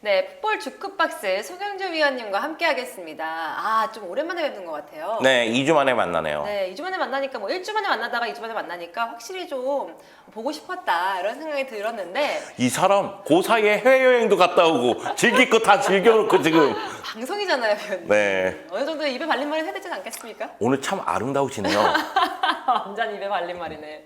네, 풋볼 주크박스 송영주 위원님과 함께 하겠습니다. 좀 오랜만에 뵙는 것 같아요. 네, 2주 만에 만나네요. 네, 2주 만에 만나니까 1주 만에 만나다가 2주 만에 만나니까 확실히 좀 보고 싶었다 이런 생각이 들었는데 이 사람 그 사이에 해외여행도 갔다 오고 즐길 거 다 즐겨놓고 지금. 방송이잖아요, 위원님. 네. 어느 정도 입에 발린 말은 해야 되지 않겠습니까? 오늘 참 아름다우시네요. 완전 입에 발린 말이네.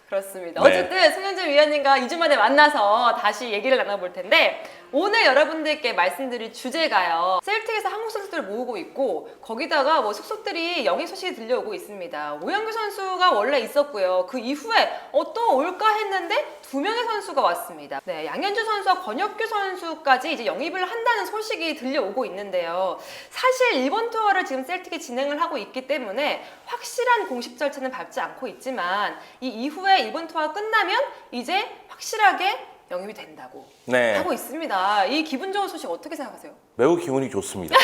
그렇습니다. 네. 어쨌든 송영주 위원님과 2주 만에 만나서 다시 얘기를 나눠볼 텐데 오늘 여러분들께 말씀드릴 주제가요. 셀틱에서 한국 선수들을 모으고 있고 거기다가 속속들이 영입 소식이 들려오고 있습니다. 오영규 선수가 원래 있었고요. 그 이후에 또 올까 했는데 2명의 선수가 왔습니다. 네, 양현주 선수와 권혁규 선수까지 이제 영입을 한다는 소식이 들려오고 있는데요. 사실 이번 투어를 지금 셀틱이 진행을 하고 있기 때문에 확실한 공식 절차는 밟지 않고 있지만 이 이후에 이번 투어가 끝나면 이제 확실하게 영입이 된다고 네. 하고 있습니다. 이 기분 좋은 소식 어떻게 생각하세요? 매우 기분이 좋습니다.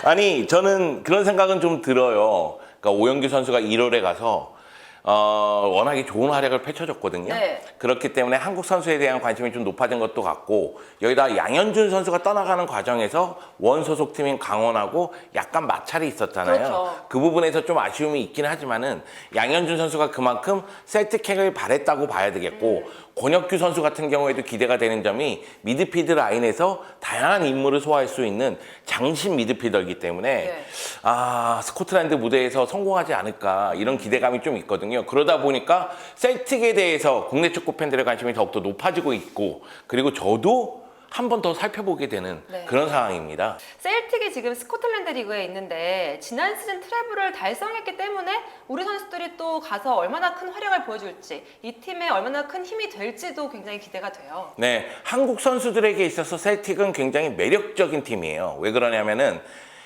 아니, 저는 그런 생각은 좀 들어요. 그러니까 오영규 선수가 1월에 가서 워낙에 좋은 활약을 펼쳐줬거든요. 네. 그렇기 때문에 한국 선수에 대한 관심이 좀 높아진 것도 같고 여기다 양현준 선수가 떠나가는 과정에서 원 소속팀인 강원하고 약간 마찰이 있었잖아요. 그렇죠. 그 부분에서 좀 아쉬움이 있긴 하지만은 양현준 선수가 그만큼 셀틱행을 바랬다고 봐야 되겠고 권혁규 선수 같은 경우에도 기대가 되는 점이 미드필드 라인에서 다양한 임무를 소화할 수 있는 장신 미드필더이기 때문에 네. 스코틀랜드 무대에서 성공하지 않을까 이런 기대감이 좀 있거든요. 그러다 보니까 셀틱에 대해서 국내 축구 팬들의 관심이 더욱더 높아지고 있고 그리고 저도 한 번 더 살펴보게 되는 네. 그런 상황입니다. 셀틱이 지금 스코틀랜드 리그에 있는데 지난 시즌 트래블을 달성했기 때문에 우리 선수들이 또 가서 얼마나 큰 활약을 보여줄지 이 팀에 얼마나 큰 힘이 될지도 굉장히 기대가 돼요. 네, 한국 선수들에게 있어서 셀틱은 굉장히 매력적인 팀이에요. 왜 그러냐면은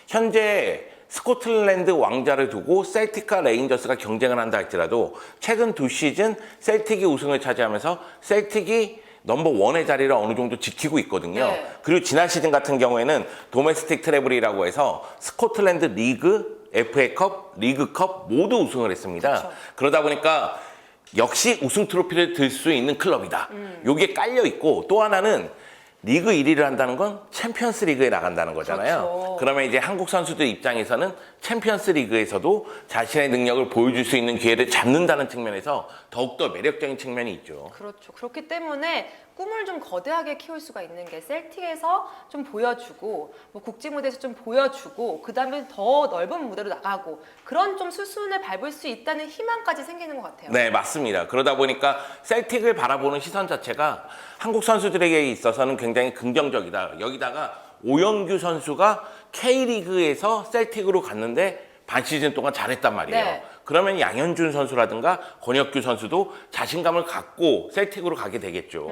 현재 스코틀랜드 왕자를 두고 셀틱과 레인저스가 경쟁을 한다 할지라도 최근 2시즌 셀틱이 우승을 차지하면서 셀틱이 넘버 원의 자리를 어느 정도 지키고 있거든요. 네. 그리고 지난 시즌 같은 경우에는 도메스틱 트래블이라고 해서 스코틀랜드 리그, FA컵, 리그컵 모두 우승을 했습니다. 그렇죠. 그러다 보니까 역시 우승 트로피를 들 수 있는 클럽이다. 요게 깔려 있고 또 하나는 리그 1위를 한다는 건 챔피언스 리그에 나간다는 거잖아요. 그렇죠. 그러면 이제 한국 선수들 입장에서는 챔피언스 리그에서도 자신의 능력을 보여줄 수 있는 기회를 잡는다는 측면에서 더욱더 매력적인 측면이 있죠. 그렇죠. 그렇기 때문에 꿈을 좀 거대하게 키울 수가 있는 게 셀틱에서 좀 보여주고 국제 무대에서 좀 보여주고 그 다음에 더 넓은 무대로 나가고 그런 좀 수순을 밟을 수 있다는 희망까지 생기는 것 같아요. 네, 맞습니다. 그러다 보니까 셀틱을 바라보는 시선 자체가 한국 선수들에게 있어서는 굉장히 긍정적이다. 여기다가 오영규 선수가 K리그에서 셀틱으로 갔는데 반 시즌 동안 잘했단 말이에요. 네. 그러면 양현준 선수라든가 권혁규 선수도 자신감을 갖고 셀틱으로 가게 되겠죠.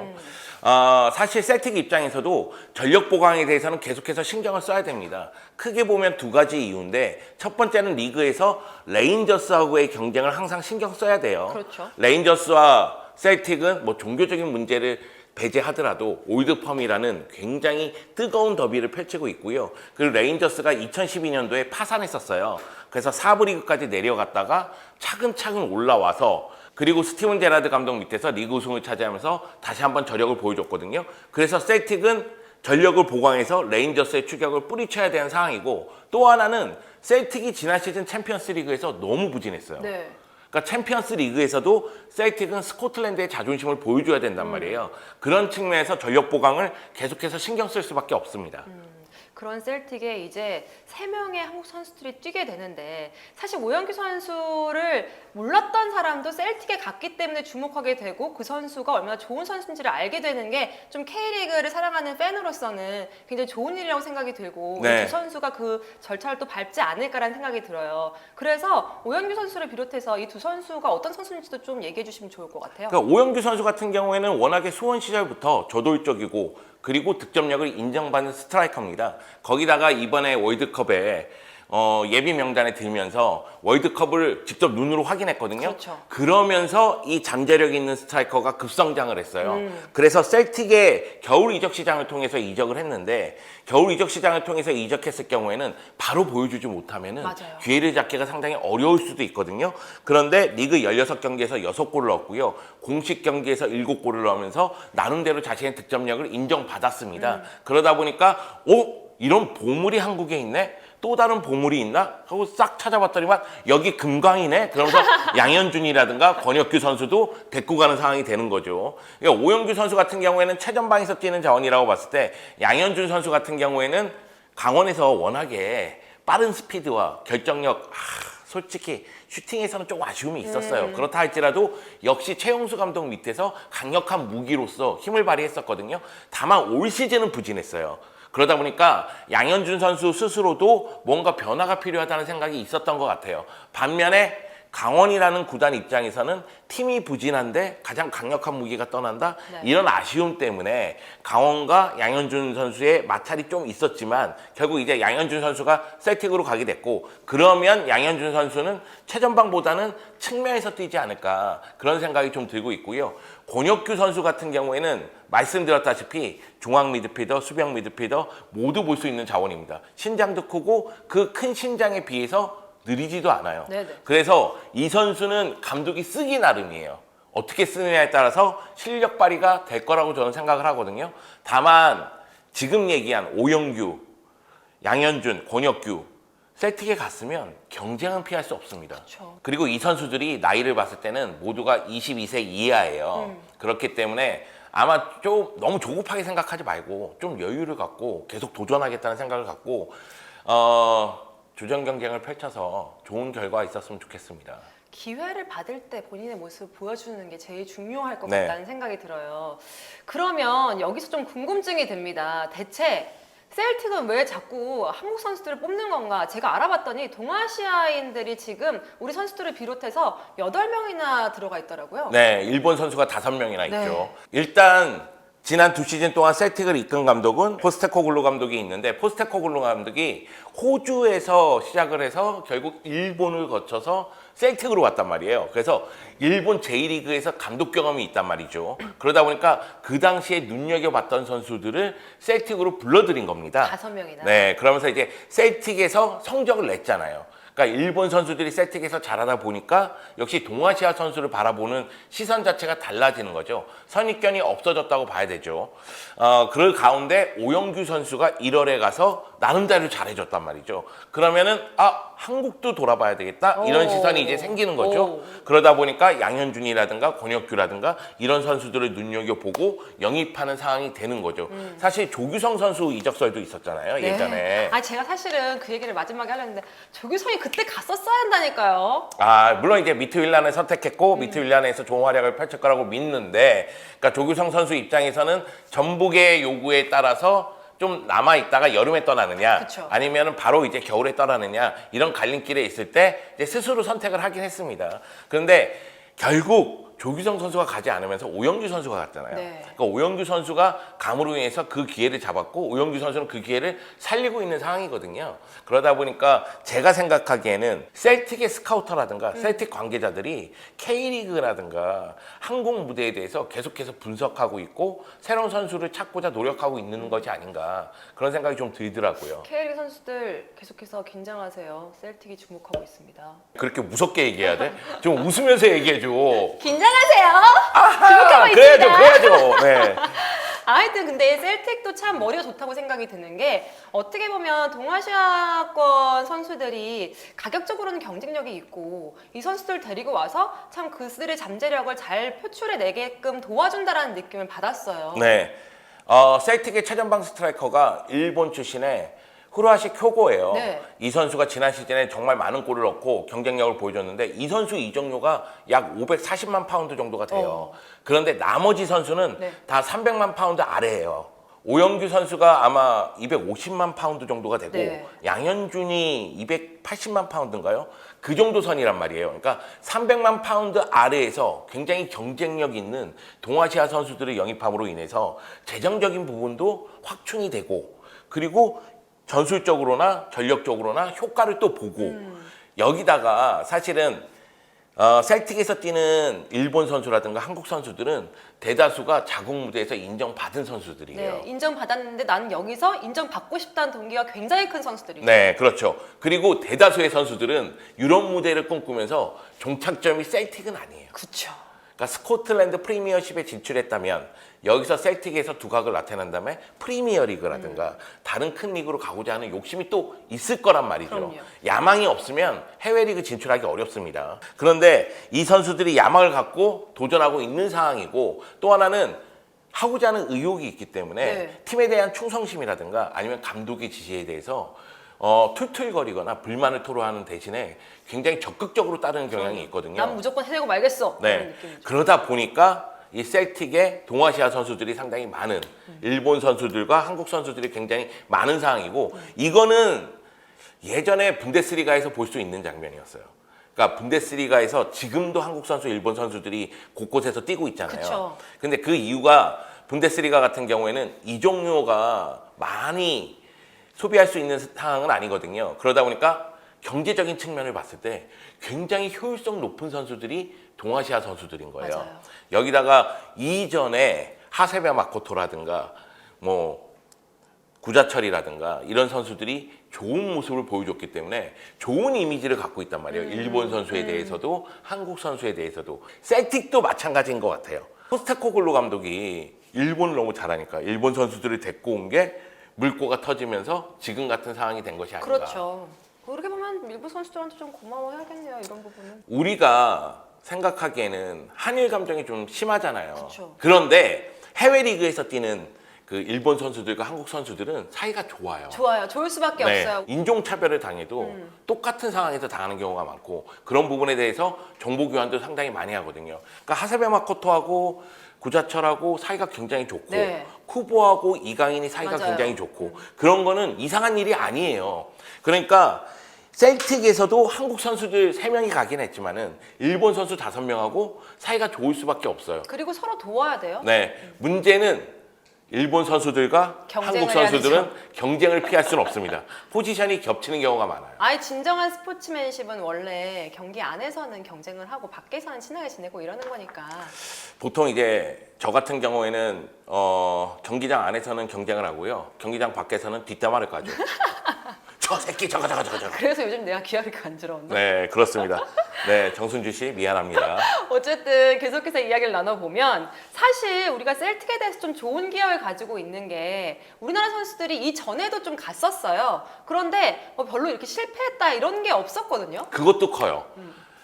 사실 셀틱 입장에서도 전력 보강에 대해서는 계속해서 신경을 써야 됩니다. 크게 보면 두 가지 이유인데 첫 번째는 리그에서 레인저스하고의 경쟁을 항상 신경 써야 돼요. 그렇죠. 레인저스와 셀틱은 종교적인 문제를 배제하더라도 올드펌이라는 굉장히 뜨거운 더비를 펼치고 있고요. 그리고 레인저스가 2012년도에 파산했었어요. 그래서 4부 리그까지 내려갔다가 차근차근 올라와서 그리고 스티븐 제라드 감독 밑에서 리그 우승을 차지하면서 다시 한번 저력을 보여줬거든요. 그래서 셀틱은 전력을 보강해서 레인저스의 추격을 뿌리쳐야 되는 상황이고 또 하나는 셀틱이 지난 시즌 챔피언스 리그에서 너무 부진했어요. 네. 그러니까 챔피언스 리그에서도 셀틱은 스코틀랜드의 자존심을 보여줘야 된단 말이에요. 그런 측면에서 전력 보강을 계속해서 신경 쓸 수밖에 없습니다. 그런 셀틱에 이제 3명의 한국 선수들이 뛰게 되는데 사실 오영규 선수를 몰랐던 사람도 셀틱에 갔기 때문에 주목하게 되고 그 선수가 얼마나 좋은 선수인지를 알게 되는 게 좀 K리그를 사랑하는 팬으로서는 굉장히 좋은 일이라고 생각이 들고 네. 이 두 선수가 그 절차를 또 밟지 않을까라는 생각이 들어요. 그래서 오영규 선수를 비롯해서 이 두 선수가 어떤 선수인지도 좀 얘기해 주시면 좋을 것 같아요. 그러니까 오영규 선수 같은 경우에는 워낙에 수원 시절부터 저돌적이고 그리고 득점력을 인정받는 스트라이커입니다. 거기다가 이번에 월드컵에 예비 명단에 들면서 월드컵을 직접 눈으로 확인했거든요. 그렇죠. 그러면서 이 잠재력 있는 스트라이커가 급성장을 했어요. 그래서 셀틱의 겨울 이적 시장을 통해서 이적을 했는데 겨울 이적 시장을 통해서 이적했을 경우에는 바로 보여주지 못하면은 맞아요. 기회를 잡기가 상당히 어려울 수도 있거든요. 그런데 리그 16경기에서 6골을 넣었고요. 공식 경기에서 7골을 넣으면서 나름대로 자신의 득점력을 인정받았습니다. 그러다 보니까 이런 보물이 한국에 있네? 또 다른 보물이 있나? 하고 싹 찾아봤더니만 여기 금광이네? 그러면서 양현준이라든가 권혁규 선수도 데리고 가는 상황이 되는 거죠. 그러니까 오영규 선수 같은 경우에는 최전방에서 뛰는 자원이라고 봤을 때 양현준 선수 같은 경우에는 강원에서 워낙에 빠른 스피드와 결정력, 솔직히 슈팅에서는 조금 아쉬움이 있었어요. 그렇다 할지라도 역시 최용수 감독 밑에서 강력한 무기로서 힘을 발휘했었거든요. 다만 올 시즌은 부진했어요. 그러다 보니까 양현준 선수 스스로도 뭔가 변화가 필요하다는 생각이 있었던 것 같아요. 반면에 강원이라는 구단 입장에서는 팀이 부진한데 가장 강력한 무기가 떠난다? 네. 이런 아쉬움 때문에 강원과 양현준 선수의 마찰이 좀 있었지만 결국 이제 양현준 선수가 셀틱으로 가게 됐고 그러면 양현준 선수는 최전방보다는 측면에서 뛰지 않을까 그런 생각이 좀 들고 있고요. 권혁규 선수 같은 경우에는 말씀드렸다시피 중앙 미드필더, 수비형 미드필더 모두 볼 수 있는 자원입니다. 신장도 크고 그 큰 신장에 비해서 느리지도 않아요. 네네. 그래서 이 선수는 감독이 쓰기 나름이에요. 어떻게 쓰느냐에 따라서 실력 발휘가 될 거라고 저는 생각을 하거든요. 다만 지금 얘기한 오영규, 양현준, 권혁규 셀틱에 갔으면 경쟁은 피할 수 없습니다. 그쵸. 그리고 이 선수들이 나이를 봤을 때는 모두가 22세 이하예요. 그렇기 때문에 아마 좀 너무 조급하게 생각하지 말고 좀 여유를 갖고 계속 도전하겠다는 생각을 갖고 조정 경쟁을 펼쳐서 좋은 결과가 있었으면 좋겠습니다. 기회를 받을 때 본인의 모습을 보여주는 게 제일 중요할 것 네. 같다는 생각이 들어요. 그러면 여기서 좀 궁금증이 듭니다. 대체 셀틱은 왜 자꾸 한국 선수들을 뽑는 건가? 제가 알아봤더니 동아시아인들이 지금 우리 선수들을 비롯해서 8명이나 들어가 있더라고요. 네, 일본 선수가 5명이나 네. 있죠. 일단 지난 2시즌 동안 셀틱을 이끈 감독은 포스테코글루 감독이 있는데 포스테코글루 감독이 호주에서 시작을 해서 결국 일본을 거쳐서 셀틱으로 왔단 말이에요. 그래서 일본 J리그에서 감독 경험이 있단 말이죠. 그러다 보니까 그 당시에 눈여겨봤던 선수들을 셀틱으로 불러들인 겁니다. 5명이나. 네, 그러면서 이제 셀틱에서 성적을 냈잖아요. 그러니까 일본 선수들이 셀틱에서 잘하다 보니까 역시 동아시아 선수를 바라보는 시선 자체가 달라지는 거죠. 선입견이 없어졌다고 봐야 되죠. 그 가운데 오영규 선수가 1월에 가서 나름대로 잘해줬단 말이죠. 그러면은 한국도 돌아봐야 되겠다 이런 오. 시선이 이제 생기는 거죠. 오. 그러다 보니까 양현준이라든가 권혁규라든가 이런 선수들을 눈여겨보고 영입하는 상황이 되는 거죠. 사실 조규성 선수 이적설도 있었잖아요. 네. 예전에. 제가 사실은 그 얘기를 마지막에 하려는데 조규성이 그때 갔었어야 한다니까요. 물론 이제 미트윌란을 선택했고 미트윌란에서 좋은 활약을 펼칠 거라고 믿는데 그러니까 조규성 선수 입장에서는 전북의 요구에 따라서 좀 남아있다가 여름에 떠나느냐 그쵸. 아니면 바로 이제 겨울에 떠나느냐 이런 갈림길에 있을 때 이제 스스로 선택을 하긴 했습니다. 그런데 결국 조규성 선수가 가지 않으면서 오영규 선수가 갔잖아요. 네. 그러니까 오영규 선수가 감으로 인해서 그 기회를 잡았고 오영규 선수는 그 기회를 살리고 있는 상황이거든요. 그러다 보니까 제가 생각하기에는 셀틱의 스카우터라든가 셀틱 관계자들이 K리그라든가 한국 무대에 대해서 계속해서 분석하고 있고 새로운 선수를 찾고자 노력하고 있는 것이 아닌가 그런 생각이 좀 들더라고요. K리그 선수들 계속해서 긴장하세요. 셀틱이 주목하고 있습니다. 그렇게 무섭게 얘기해야 돼? 좀 웃으면서 얘기해줘. 긴장하세요. 주목하고 그래야죠, 있습니다. 그래야죠. 네. 하여튼 근데 셀틱도 참 머리가 좋다고 생각이 드는 게 어떻게 보면 동아시아권 선수들이 가격적으로는 경쟁력이 있고 이 선수들 데리고 와서 참 그들의 잠재력을 잘 표출해내게끔 도와준다라는 느낌을 받았어요. 네. 셀틱의 최전방 스트라이커가 일본 출신의 후루아시 쿄고예요. 네. 이 선수가 지난 시즌에 정말 많은 골을 넣고 경쟁력을 보여줬는데 이 선수 이적료가 약 540만 파운드 정도가 돼요. 그런데 나머지 선수는 네. 다 300만 파운드 아래예요. 오영규 선수가 아마 250만 파운드 정도가 되고 네. 양현준이 280만 파운드인가요? 그 정도 선이란 말이에요. 그러니까 300만 파운드 아래에서 굉장히 경쟁력 있는 동아시아 선수들을 영입함으로 인해서 재정적인 부분도 확충이 되고 그리고 전술적으로나 전력적으로나 효과를 또 보고 여기다가 사실은 셀틱에서 뛰는 일본 선수라든가 한국 선수들은 대다수가 자국 무대에서 인정받은 선수들이에요. 네, 인정받았는데 나는 여기서 인정받고 싶다는 동기가 굉장히 큰 선수들이죠. 네, 그렇죠. 그리고 대다수의 선수들은 유럽 무대를 꿈꾸면서 종착점이 셀틱은 아니에요. 그렇죠. 그러니까 스코틀랜드 프리미어십에 진출했다면 여기서 셀틱에서 두각을 나타낸 다음에 프리미어 리그라든가 다른 큰 리그로 가고자 하는 욕심이 또 있을 거란 말이죠. 그럼요. 야망이 없으면 해외 리그 진출하기 어렵습니다. 그런데 이 선수들이 야망을 갖고 도전하고 있는 상황이고 또 하나는 하고자 하는 의욕이 있기 때문에 네. 팀에 대한 충성심이라든가 아니면 감독의 지시에 대해서 툴툴거리거나 불만을 토로하는 대신에 굉장히 적극적으로 따르는 경향이 있거든요. 난 무조건 해내고 말겠어. 이런 네. 느낌이죠. 그러다 보니까 이 셀틱의 동아시아 선수들이 상당히 많은 일본 선수들과 한국 선수들이 굉장히 많은 상황이고 이거는 예전에 분데스리가에서 볼 수 있는 장면이었어요. 그러니까 분데스리가에서 지금도 한국 선수, 일본 선수들이 곳곳에서 뛰고 있잖아요. 그쵸. 근데 그 이유가 분데스리가 같은 경우에는 이적료가 많이 소비할 수 있는 상황은 아니거든요. 그러다 보니까 경제적인 측면을 봤을 때 굉장히 효율성 높은 선수들이 동아시아 선수들인 거예요. 맞아요. 여기다가 이전에 하세베 마코토라든가 뭐 구자철이라든가 이런 선수들이 좋은 모습을 보여줬기 때문에 좋은 이미지를 갖고 있단 말이에요. 일본 선수에 대해서도 한국 선수에 대해서도 셀틱도 마찬가지인 것 같아요. 포스테코글루 감독이 일본을 너무 잘하니까 일본 선수들을 데리고 온 게 물꼬가 터지면서 지금 같은 상황이 된 것이 아닌가. 그렇죠. 그렇게 보면 일부 선수들한테 좀 고마워해야겠네요. 이런 부분은. 우리가 생각하기에는 한일 감정이 좀 심하잖아요. 그쵸. 그런데 해외 리그에서 뛰는 그 일본 선수들과 한국 선수들은 사이가 좋아요. 좋아요. 좋을 수밖에 네, 없어요. 인종차별을 당해도 똑같은 상황에서 당하는 경우가 많고 그런 부분에 대해서 정보 교환도 상당히 많이 하거든요. 그러니까 하세베 마코토하고 구자철하고 사이가 굉장히 좋고 네. 쿠보하고 이강인이 사이가 맞아요. 굉장히 좋고 그런 거는 이상한 일이 아니에요. 그러니까 셀틱에서도 한국 선수들 3명이 가긴 했지만은 일본 선수 5명하고 사이가 좋을 수밖에 없어요. 그리고 서로 도와야 돼요. 네, 문제는 일본 선수들과 경쟁을 한국 해야 선수들은 되죠. 경쟁을 피할 수는 없습니다. 포지션이 겹치는 경우가 많아요. 아예 진정한 스포츠맨십은 원래 경기 안에서는 경쟁을 하고 밖에서는 친하게 지내고 이러는 거니까. 보통 이제 저 같은 경우에는 경기장 안에서는 경쟁을 하고요. 경기장 밖에서는 뒷담화를 까죠. 저 새끼 저거. 그래서 요즘 내가 귀하게 간지러운다. 네, 그렇습니다. 네, 정순주 씨 미안합니다. 어쨌든 계속해서 이야기를 나눠보면 사실 우리가 셀틱에 대해서 좀 좋은 기억을 가지고 있는 게 우리나라 선수들이 이전에도 좀 갔었어요. 그런데 별로 이렇게 실패했다 이런 게 없었거든요. 그것도 커요.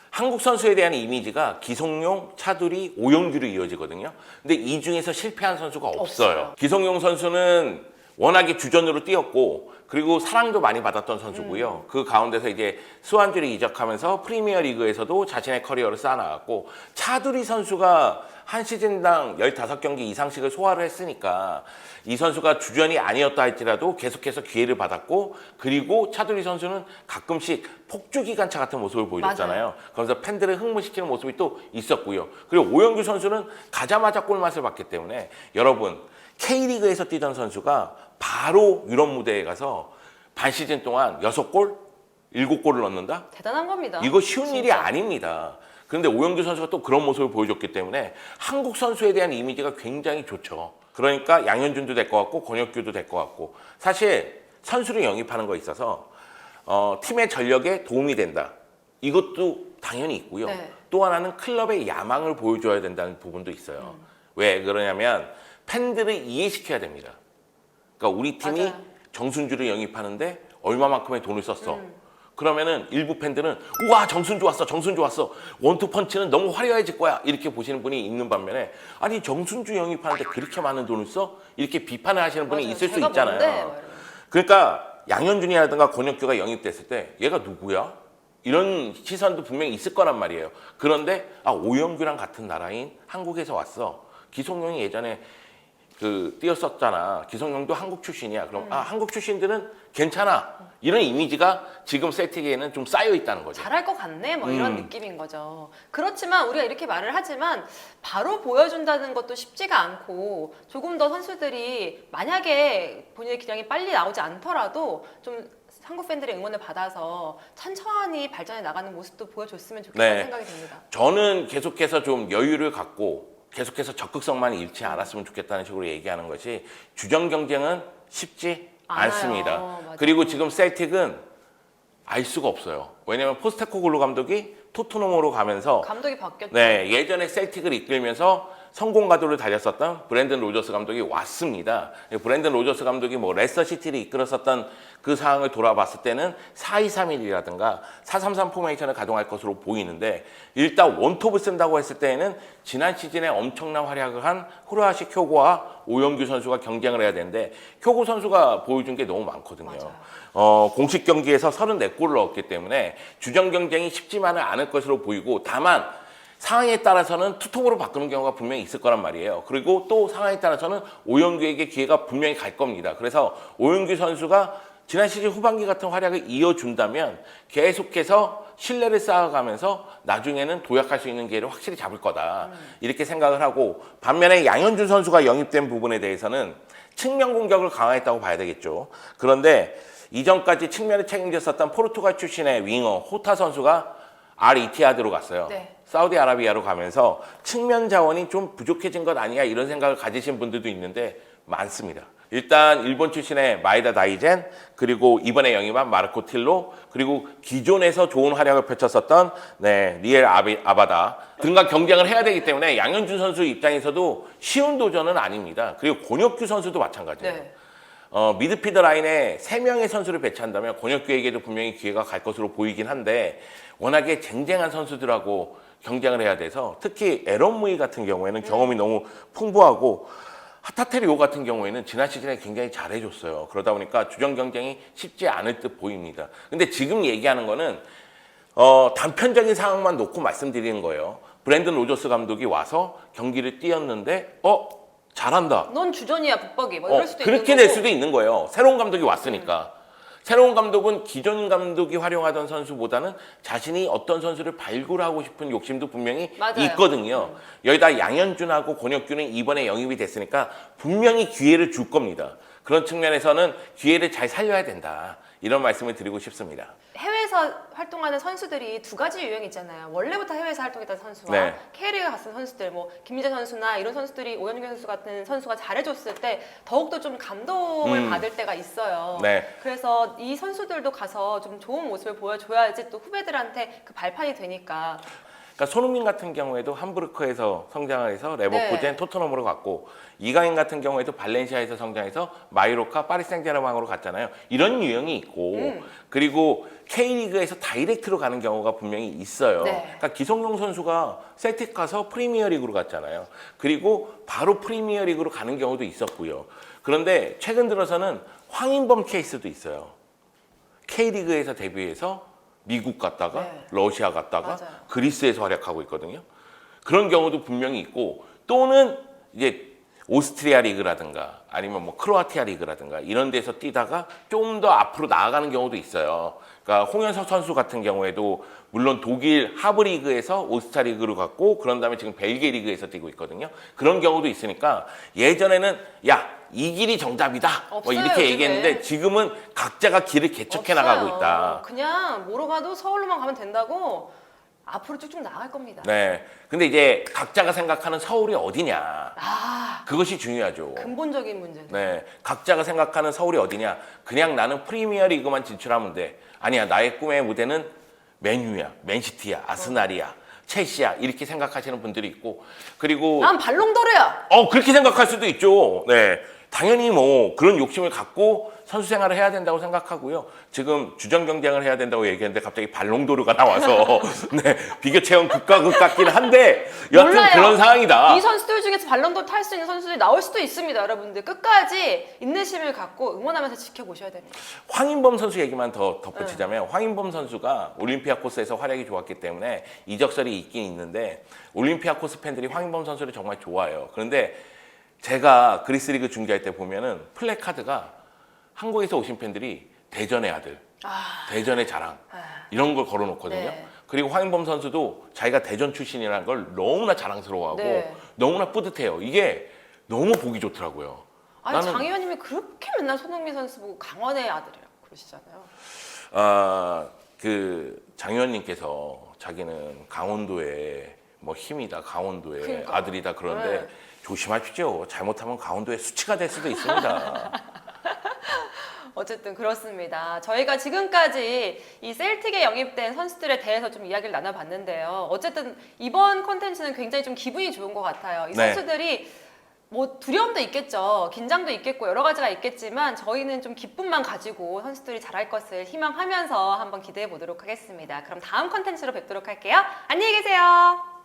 한국 선수에 대한 이미지가 기성용, 차두리, 오영규로 이어지거든요. 근데 이 중에서 실패한 선수가 없어요. 기성용 선수는 워낙에 주전으로 뛰었고 그리고 사랑도 많이 받았던 선수고요. 그 가운데서 이제 스완지를 이적하면서 프리미어 리그에서도 자신의 커리어를 쌓아나갔고 차두리 선수가 한 시즌당 15경기 이상씩을 소화를 했으니까 이 선수가 주전이 아니었다 할지라도 계속해서 기회를 받았고 그리고 차두리 선수는 가끔씩 폭주기관차 같은 모습을 보여줬잖아요. 그러면서 팬들을 흥분시키는 모습이 또 있었고요. 그리고 오영규 선수는 가자마자 골맛을 봤기 때문에 여러분 K리그에서 뛰던 선수가 바로 유럽 무대에 가서 반 시즌 동안 6골, 7골을 넣는다? 대단한 겁니다. 이거 쉬운 진짜. 일이 아닙니다. 그런데 오영규 선수가 또 그런 모습을 보여줬기 때문에 한국 선수에 대한 이미지가 굉장히 좋죠. 그러니까 양현준도 될 것 같고 권혁규도 될 것 같고 사실 선수를 영입하는 거에 있어서 팀의 전력에 도움이 된다. 이것도 당연히 있고요. 네. 또 하나는 클럽의 야망을 보여줘야 된다는 부분도 있어요. 왜 그러냐면 팬들을 이해시켜야 됩니다. 그러니까 우리 팀이 맞아요. 정순주를 영입하는데 얼마만큼의 돈을 썼어. 그러면은 일부 팬들은 우와 정순주 왔어. 원투펀치는 너무 화려해질 거야. 이렇게 보시는 분이 있는 반면에 아니 정순주 영입하는데 그렇게 많은 돈을 써? 이렇게 비판을 하시는 분이 맞아요. 있을 수 제가 있잖아요. 뭔데? 막 이러면서. 그러니까 양현준이라든가 권혁규가 영입됐을 때 얘가 누구야? 이런 시선도 분명히 있을 거란 말이에요. 그런데 오영규랑 같은 나라인 한국에서 왔어. 기성용이 예전에 뛰었었잖아. 기성용도 한국 출신이야. 그럼 한국 출신들은 괜찮아. 이런 이미지가 지금 셀틱에는 좀 쌓여 있다는 거죠. 잘할 것 같네 뭐 이런 느낌인 거죠. 그렇지만 우리가 이렇게 말을 하지만 바로 보여준다는 것도 쉽지가 않고 조금 더 선수들이 만약에 본인의 기량이 빨리 나오지 않더라도 좀 한국 팬들의 응원을 받아서 천천히 발전해 나가는 모습도 보여줬으면 좋겠다는 네. 생각이 듭니다. 저는 계속해서 좀 여유를 갖고 계속해서 적극성만 잃지 않았으면 좋겠다는 식으로 얘기하는 것이 주전 경쟁은 쉽지 않습니다. 맞아요. 그리고 지금 셀틱은 알 수가 없어요. 왜냐하면 포스테코글루 감독이 토트넘으로 가면서 감독이 바뀌었죠. 네, 예전에 셀틱을 이끌면서 성공 가도를 달렸었던 브랜든 로저스 감독이 왔습니다. 브랜든 로저스 감독이 뭐 레스터 시티를 이끌었었던 그 상황을 돌아봤을 때는 4-2-3-1이라든가 4-3-3 포메이션을 가동할 것으로 보이는데 일단 원톱을 쓴다고 했을 때에는 지난 시즌에 엄청난 활약을 한 후르아시 쿄고와 오영규 선수가 경쟁을 해야 되는데 쿄고 선수가 보여준 게 너무 많거든요. 공식 경기에서 34골을 넣었기 때문에 주전 경쟁이 쉽지만은 않을 것으로 보이고 다만 상황에 따라서는 투톱으로 바꾸는 경우가 분명히 있을 거란 말이에요. 그리고 또 상황에 따라서는 오영규에게 기회가 분명히 갈 겁니다. 그래서 오영규 선수가 지난 시즌 후반기 같은 활약을 이어준다면 계속해서 신뢰를 쌓아가면서 나중에는 도약할 수 있는 기회를 확실히 잡을 거다. 이렇게 생각을 하고 반면에 양현준 선수가 영입된 부분에 대해서는 측면 공격을 강화했다고 봐야 되겠죠. 그런데 이전까지 측면을 책임졌었던 포르투갈 출신의 윙어 호타 선수가 알 이티하드로 갔어요. 네. 사우디아라비아로 가면서 측면 자원이 좀 부족해진 것 아니야 이런 생각을 가지신 분들도 있는데 많습니다. 일단 일본 출신의 마에다 다이젠 그리고 이번에 영입한 마르코 틸로 그리고 기존에서 좋은 활약을 펼쳤었던 리엘 아바다 등과 경쟁을 해야 되기 때문에 양현준 선수 입장에서도 쉬운 도전은 아닙니다. 그리고 권혁규 선수도 마찬가지예요. 네. 미드필드 라인에 3명의 선수를 배치한다면 권혁규에게도 분명히 기회가 갈 것으로 보이긴 한데 워낙에 쟁쟁한 선수들하고 경쟁을 해야 돼서 특히 에런 무이 같은 경우에는 경험이 너무 풍부하고 하타테리오 같은 경우에는 지난 시즌에 굉장히 잘해줬어요. 그러다 보니까 주전 경쟁이 쉽지 않을 듯 보입니다. 근데 지금 얘기하는 거는 단편적인 상황만 놓고 말씀드리는 거예요. 브랜든 로저스 감독이 와서 경기를 뛰었는데 잘한다. 넌 주전이야 북박이 뭐 이럴 수도 그렇게 있는 될 거고. 수도 있는 거예요. 새로운 감독이 왔으니까. 새로운 감독은 기존 감독이 활용하던 선수보다는 자신이 어떤 선수를 발굴하고 싶은 욕심도 분명히 맞아요. 있거든요. 여기다 양현준하고 권혁규는 이번에 영입이 됐으니까 분명히 기회를 줄 겁니다. 그런 측면에서는 기회를 잘 살려야 된다. 이런 말씀을 드리고 싶습니다. 해외에서 활동하는 선수들이 두 가지 유형이 있잖아요. 원래부터 해외에서 활동했던 선수와 네. K리그 갔던 선수들, 뭐 김민재 선수나 이런 선수들이 오현규 선수 같은 선수가 잘해줬을 때 더욱더 좀 감동을 받을 때가 있어요. 네. 그래서 이 선수들도 가서 좀 좋은 모습을 보여줘야지 또 후배들한테 그 발판이 되니까. 그러니까 손흥민 같은 경우에도 함부르크에서 성장을 해서 레버쿠젠, 네. 토트넘으로 갔고 이강인 같은 경우에도 발렌시아에서 성장해서 마요르카, 파리 생제르맹으로 갔잖아요. 이런 유형이 있고 그리고 K리그에서 다이렉트로 가는 경우가 분명히 있어요. 네. 그러니까 기성용 선수가 셀틱 가서 프리미어리그로 갔잖아요. 그리고 바로 프리미어리그로 가는 경우도 있었고요. 그런데 최근 들어서는 황인범 케이스도 있어요. K리그에서 데뷔해서 미국 갔다가 네. 러시아 갔다가 맞아요. 그리스에서 활약하고 있거든요. 그런 경우도 분명히 있고 또는 이제 오스트리아 리그라든가 아니면 뭐 크로아티아 리그라든가 이런 데서 뛰다가 좀 더 앞으로 나아가는 경우도 있어요. 그러니까 홍현석 선수 같은 경우에도 물론 독일 하브 리그에서 오스트리아 리그로 갔고 그런 다음에 지금 벨기에 리그에서 뛰고 있거든요. 그런 경우도 있으니까 예전에는 이 길이 정답이다 뭐 없어요, 이렇게 요즘에. 얘기했는데 지금은 각자가 길을 개척해 나가고 없어요. 있다. 그냥 뭐로 가도 서울로만 가면 된다고 앞으로 쭉쭉 나갈 겁니다. 네. 근데 이제 각자가 생각하는 서울이 어디냐. 아, 그것이 중요하죠. 근본적인 문제죠. 네. 각자가 생각하는 서울이 어디냐. 그냥 나는 프리미어 리그만 진출하면 돼. 아니야. 나의 꿈의 무대는 맨유야, 맨시티야, 아스날이야, 첼시야. 이렇게 생각하시는 분들이 있고. 그리고 난 발롱도르야. 그렇게 생각할 수도 있죠. 네. 당연히 뭐 그런 욕심을 갖고 선수 생활을 해야 된다고 생각하고요. 지금 주전 경쟁을 해야 된다고 얘기했는데 갑자기 발롱도르가 나와서 네, 비교 체험 극과 극 같긴 한데 여하튼 몰라요. 그런 상황이다. 이 선수들 중에서 발롱도르 탈 수 있는 선수들이 나올 수도 있습니다, 여러분들. 끝까지 인내심을 갖고 응원하면서 지켜보셔야 됩니다. 황인범 선수 얘기만 더 덧붙이자면 황인범 선수가 올림피아코스에서 활약이 좋았기 때문에 이적설이 있긴 있는데 올림피아코스 팬들이 황인범 선수를 정말 좋아해요. 그런데 제가 그리스 리그 중계할 때 보면은 플래카드가 한국에서 오신 팬들이 대전의 아들, 대전의 자랑 이런 걸 걸어놓거든요. 네. 그리고 황인범 선수도 자기가 대전 출신이라는 걸 너무나 자랑스러워하고 네. 너무나 뿌듯해요. 이게 너무 보기 좋더라고요. 아니 나는- 장 의원님이 그렇게 맨날 손흥민 선수 보고 강원의 아들이라고 그러시잖아요. 그 장의원님께서 자기는 강원도의 뭐 힘이다, 강원도의 그러니까요. 아들이다 그러는데 네. 조심하십시오. 잘못하면 강원도의 수치가 될 수도 있습니다. 어쨌든 그렇습니다. 저희가 지금까지 이 셀틱에 영입된 선수들에 대해서 좀 이야기를 나눠봤는데요. 어쨌든 이번 콘텐츠는 굉장히 좀 기분이 좋은 것 같아요. 이 네. 선수들이 뭐 두려움도 있겠죠. 긴장도 있겠고 여러 가지가 있겠지만 저희는 좀 기쁨만 가지고 선수들이 잘할 것을 희망하면서 한번 기대해 보도록 하겠습니다. 그럼 다음 콘텐츠로 뵙도록 할게요. 안녕히 계세요.